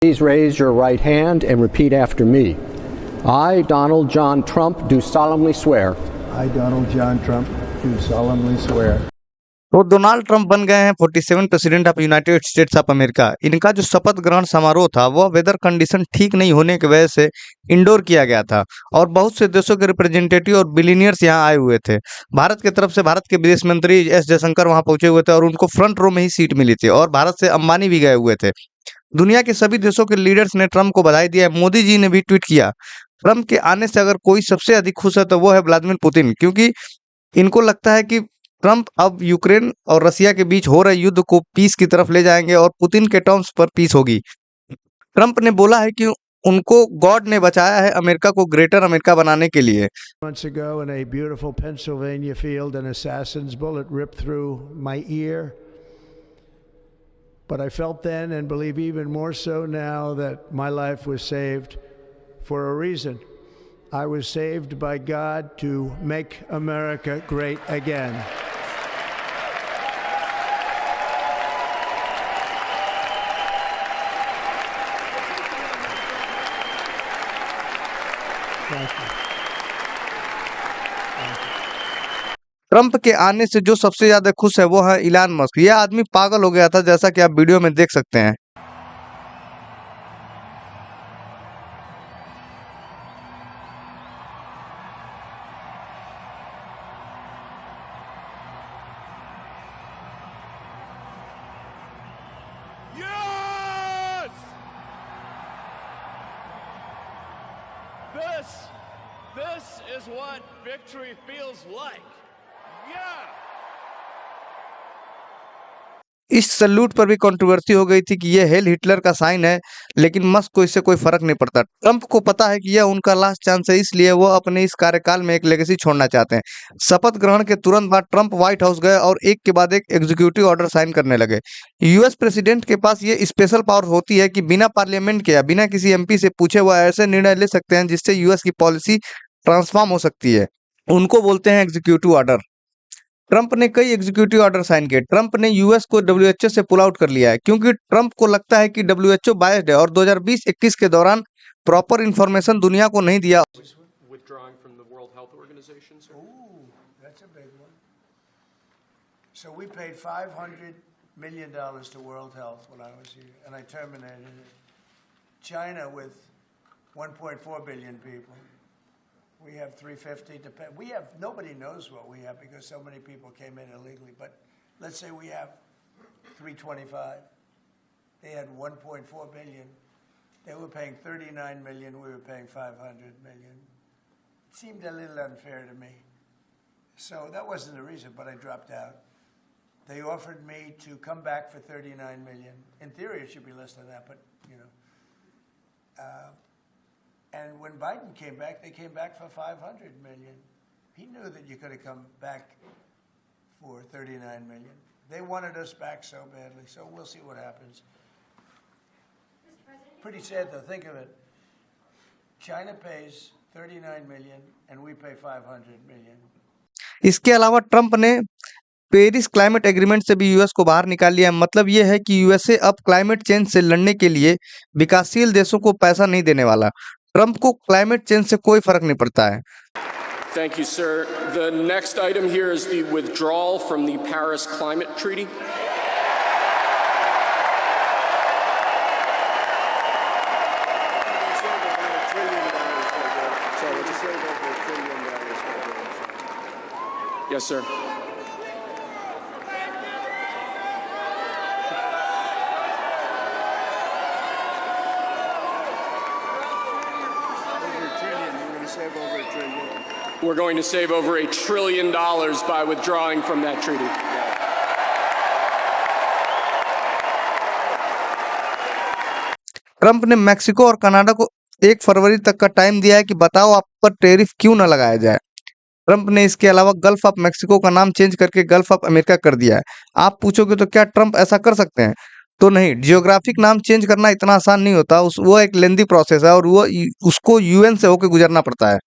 Please raise your right hand and repeat after me. I, Donald John Trump, do solemnly swear. I, Donald John Trump, do solemnly swear. तो Donald Trump बन गए हैं 47 president of United states of America. इनका जो शपथ ग्रहण समारोह था वह वेदर कंडीशन ठीक नहीं होने की वजह से इंडोर किया गया था और बहुत से देशों के रिप्रेजेंटेटिव और बिलियनियर्स यहां आए हुए थे। भारत की तरफ से भारत के विदेश मंत्री एस जयशंकर वहां पहुंचे हुए थे और उनको फ्रंट रो में ही सीट मिली थी और भारत से अंबानी भी गए हुए थे। दुनिया के सभी देशों के लीडर्स ने ट्रंप को बधाई दिया है। मोदी जी ने भी ट्वीट किया। ट्रंप के आने से अगर कोई सबसे अधिक खुश है तो वो है व्लादिमीर पुतिन, क्योंकि इनको लगता है कि ट्रंप अब यूक्रेन और रसिया के बीच हो रहे युद्ध को पीस की तरफ ले जाएंगे और पुतिन के टर्म्स पर पीस होगी। ट्रंप ने बोला है कि उनको गॉड ने बचाया है अमेरिका को ग्रेटर अमेरिका बनाने के लिए। Months ago in a beautiful Pennsylvania field, an assassin's bullet ripped through my ear. But I felt then and believe even more so now that my life was saved for a reason. I was saved by God to make America great again. Thank you. Trump के आने से जो सबसे ज्यादा खुश है वो है इलान मस्क। यह आदमी पागल हो गया था, जैसा कि आप वीडियो में देख सकते हैं। Yes! This is what victory feels like. Yeah! इस सैल्यूट पर भी कंट्रोवर्सी हो गई थी कि यह हेल हिटलर का साइन है, लेकिन मस्क को इससे कोई फर्क नहीं पड़ता। ट्रंप को पता है कि यह उनका लास्ट चांस है, इसलिए वो अपने इस कार्यकाल में एक लेगेसी छोड़ना चाहते हैं। शपथ ग्रहण के तुरंत बाद ट्रंप व्हाइट हाउस गए और एक के बाद एक एग्जीक्यूटिव ऑर्डर साइन करने लगे। यूएस प्रेसिडेंट के पास ये स्पेशल पावर होती है कि बिना पार्लियामेंट के या बिना किसी एमपी से पूछे वो ऐसे निर्णय ले सकते हैं जिससे यूएस की पॉलिसी ट्रांसफॉर्म हो सकती है। उनको बोलते हैं एग्जीक्यूटिव ऑर्डर। ट्रंप ने कई एग्जीक्यूटिव ऑर्डर साइन किए। ट्रंप ने यूएस को डब्ल्यूएचओ से पुल आउट कर लिया है, क्योंकि ट्रंप को लगता है कि डब्ल्यूएचओ बायस्ड है और 2020-21 के दौरान प्रॉपर इंफॉर्मेशन दुनिया को नहीं दिया। Withdrawing from the World Health Organization, sir? Ooh, that's a big one. So we paid $500 million to World Health when I was here, and I terminated it. China with 1.4 billion people. We have 350 to pay. We have, nobody knows what we have because so many people came in illegally, but let's say we have 325. They had 1.4 billion. They were paying 39 million, we were paying 500 million. It seemed a little unfair to me. So that wasn't the reason, but I dropped out. They offered me to come back for 39 million. In theory, it should be less than that, but you know. And when Biden came back, they came back for 500 million. He knew that you could have come back for 39 million. They wanted us back so badly, so we'll see what happens. Pretty sad though, think of it. China pays 39 million and we pay 500 million. इसके अलावा Trump ने Paris climate agreement से भी US को बाहर निकाल लिया। मतलब यह है कि यूएसए अब क्लाइमेट चेंज से लड़ने के लिए विकासशील देशों को पैसा नहीं देने वाला। ट्रंप को क्लाइमेट चेंज से कोई फर्क नहीं पड़ता है। Thank you, sir. The next item here is the withdrawal from the Paris Climate Treaty. Yes, sir. We're going to save over $1 trillion by withdrawing from that treaty. Trump ने Mexico और Canada को 1 फरवरी तक का time दिया है कि बताओ आप पर टैरिफ क्यों न लगाया जाए। ट्रंप ने इसके अलावा गल्फ ऑफ मैक्सिको का नाम चेंज करके गल्फ ऑफ अमेरिका कर दिया है। आप पूछोगे तो क्या ट्रंप ऐसा कर सकते हैं? तो नहीं, जियोग्राफिक नाम चेंज करना इतना आसान नहीं होता। वो एक लेंदी प्रोसेस है और वो उसको यूएन से होकर गुजरना पड़ता है।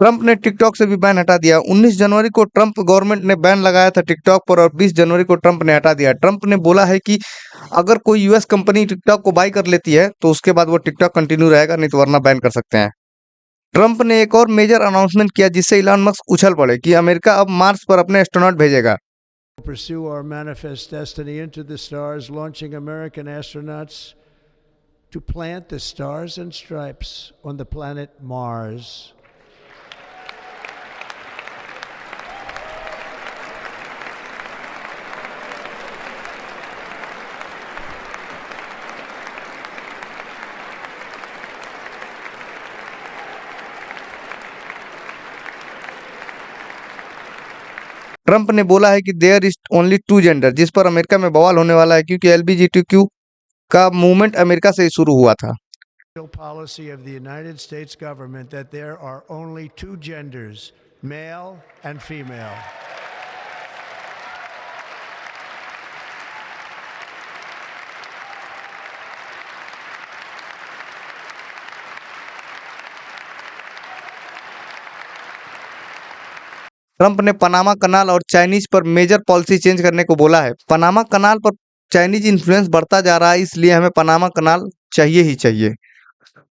ट्रंप ने टिकटॉक से भी बैन हटा दिया। 19 जनवरी को ट्रंप गवर्नमेंट ने बैन लगाया था टिकटॉक पर और 20 जनवरी को ट्रंप ने हटा दिया। ट्रंप ने बोला है कि अगर कोई यूएस कंपनी टिकटॉक को बाय कर लेती है तो उसके बाद वो टिकटॉक कंटिन्यू रहेगा, नहीं तो वरना बैन कर सकते हैं। ट्रंप ने एक और मेजर अनाउंसमेंट किया जिससे इलॉन मस्क उछल पड़े कि अमेरिका अब मार्स पर अपने एस्ट्रोनॉट भेजेगा। Pursue our manifest destiny into the stars, launching American astronauts to plant the stars and stripes on the planet Mars. Trump ने बोला है कि there is only two gender, जिस पर अमेरिका में बवाल होने वाला है क्योंकि एलजीबीटीक्यू का मूवमेंट अमेरिका से ही शुरू हुआ था। Policy of the United States government that there are only two genders, male and female. Trump ने पनामा कनाल और चाइनीज पर मेजर पॉलिसी चेंज करने को बोला है। पनामा कनाल पर चाइनीज इन्फ्लुएंस बढ़ता जा रहा है, इसलिए हमें पनामा कनाल चाहिए ही चाहिए।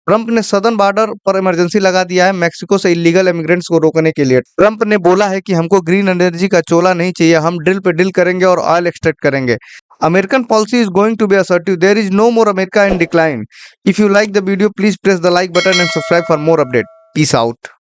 ट्रंप ने सदर्न बॉर्डर पर इमरजेंसी लगा दिया है मैक्सिको से इलीगल इमिग्रेंट्स को रोकने के लिए। ट्रंप ने बोला है कि हमको ग्रीन एनर्जी का चोला नहीं चाहिए, हम ड्रिल पे ड्रिल करेंगे और ऑयल एक्सट्रैक्ट करेंगे। American policy is going to be assertive, there is no more America in decline. If you like the video please press the like button and subscribe for more update. Peace out.